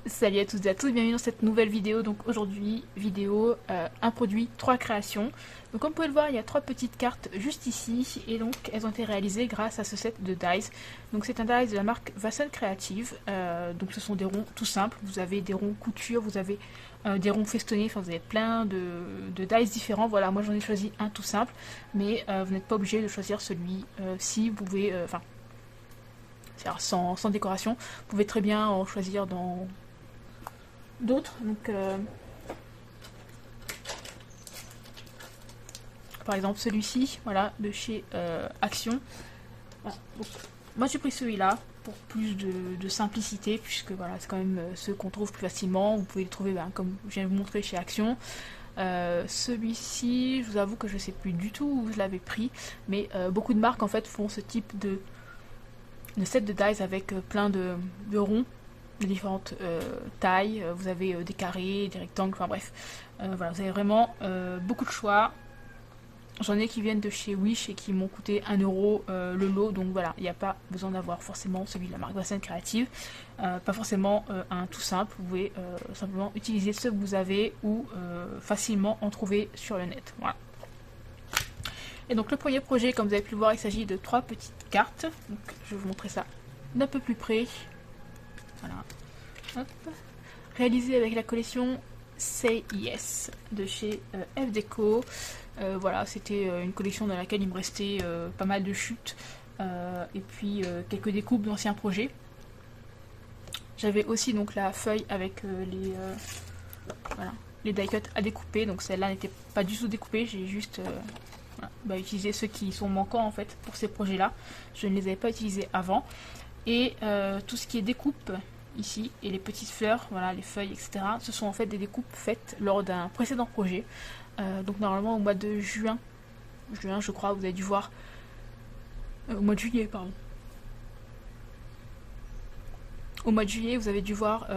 Salut à toutes et à tous, bienvenue dans cette nouvelle vidéo. Donc aujourd'hui, vidéo un produit, 3 créations. Donc comme vous pouvez le voir, il y a 3 petites cartes juste ici et donc elles ont été réalisées grâce à ce set de dies. Donc c'est un dies de la marque Vassal Creative. Donc ce sont des ronds tout simples, vous avez des ronds couture, vous avez des ronds festonnés, enfin vous avez plein de dies différents. Voilà, moi j'en ai choisi un tout simple, mais vous n'êtes pas obligé de choisir celui-ci, vous pouvez, sans décoration, vous pouvez très bien en choisir dans d'autres. Donc, par exemple celui-ci, voilà, de chez Action. Voilà. Donc, moi j'ai pris celui-là pour plus de simplicité, puisque voilà, c'est quand même ceux qu'on trouve plus facilement. Vous pouvez les trouver, comme je viens de vous montrer, chez Action. Celui-ci, je vous avoue que je sais plus du tout où je l'avais pris, mais beaucoup de marques en fait font ce type de set de dies avec plein de ronds de différentes tailles. Vous avez des carrés, des rectangles, enfin bref. Voilà, vous avez vraiment beaucoup de choix. J'en ai qui viennent de chez Wish et qui m'ont coûté 1€ le lot, donc voilà, il n'y a pas besoin d'avoir forcément celui de la marque Vassal Creative, pas forcément un tout simple, vous pouvez simplement utiliser ceux que vous avez ou facilement en trouver sur le net. Voilà. Et donc le premier projet, comme vous avez pu le voir, il s'agit de 3 petites cartes. Donc je vais vous montrer ça d'un peu plus près. Voilà. Hop. Réalisé avec la collection Say Yes de chez F Deco. Voilà, c'était une collection dans laquelle il me restait pas mal de chutes et puis quelques découpes d'anciens projets. J'avais aussi donc la feuille avec les die cuts à découper, donc celle-là n'était pas du tout découpée, j'ai juste utilisé ceux qui sont manquants en fait pour ces projets-là. Je ne les avais pas utilisés avant. Et tout ce qui est découpe ici et les petites fleurs, voilà, les feuilles, etc. Ce sont en fait des découpes faites lors d'un précédent projet. Donc normalement au mois de juin je crois, vous avez dû voir, au mois de juillet pardon. Au mois de juillet, vous avez dû voir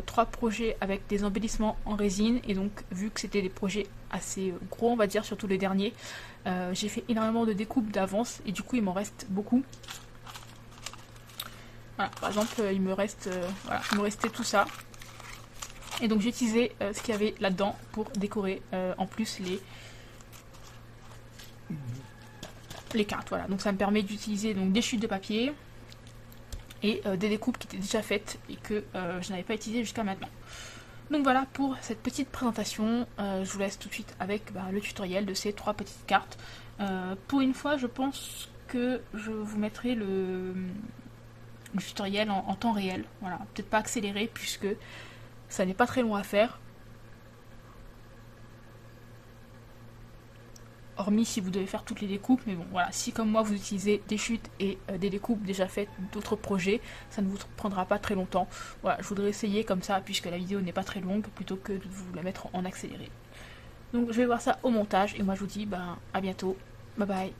3 projets avec des embellissements en résine. Et donc, vu que c'était des projets assez gros, on va dire, surtout les derniers, j'ai fait énormément de découpes d'avance. Et du coup, il m'en reste beaucoup. Voilà, par exemple, il me restait tout ça. Et donc, j'ai utilisé ce qu'il y avait là-dedans pour décorer en plus les cartes. Voilà, donc ça me permet d'utiliser donc des chutes de papier et des découpes qui étaient déjà faites et que je n'avais pas utilisé jusqu'à maintenant. Donc voilà pour cette petite présentation. Je vous laisse tout de suite avec le tutoriel de ces 3 petites cartes. Pour une fois, je pense que je vous mettrai le tutoriel en temps réel. Voilà, peut-être pas accéléré puisque ça n'est pas très long à faire. Hormis si vous devez faire toutes les découpes, mais bon voilà, si comme moi vous utilisez des chutes et des découpes déjà faites d'autres projets, ça ne vous prendra pas très longtemps. Voilà, je voudrais essayer comme ça puisque la vidéo n'est pas très longue plutôt que de vous la mettre en accéléré. Donc je vais voir ça au montage et moi je vous dis à bientôt, bye bye.